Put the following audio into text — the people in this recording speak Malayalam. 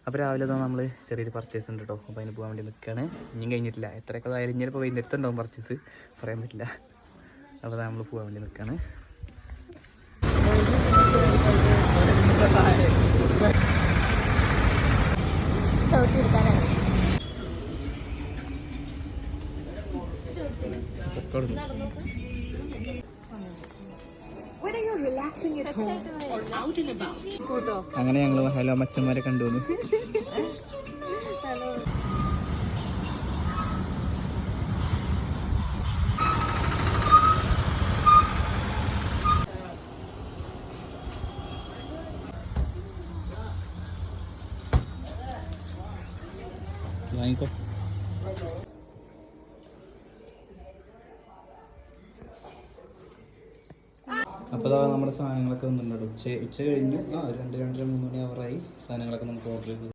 അപ്പോൾ രാവിലെ തന്നെ നമ്മൾ ചെറിയൊരു പർച്ചേസ് ഉണ്ട് കേട്ടോ. അപ്പോൾ അതിന് പോകാൻ വേണ്ടി നിൽക്കുകയാണ്. ഇനിയും കഴിഞ്ഞിട്ടില്ല, എത്രയൊക്കെ ആയാലും ഇനി ഇപ്പോൾ വൈകുന്നേരത്തുണ്ടാവും പർച്ചേസ്, പറയാൻ പറ്റില്ല. അപ്പോൾ നമ്മൾ പോകാൻ വേണ്ടി നിൽക്കുകയാണ്. അങ്ങനെ ഞങ്ങൾ ഹലോ മച്ചന്മാരെ കണ്ടുവന്നു. വാങ്ങിക്കോ. അപ്പോൾ നമ്മുടെ സാധനങ്ങളൊക്കെ വന്നിട്ടുണ്ട്. ഉച്ച കഴിഞ്ഞു. 2-2:30 3 മണി അവറായി. സാധനങ്ങളൊക്കെ നമുക്ക് ഓർഡർ ചെയ്തു.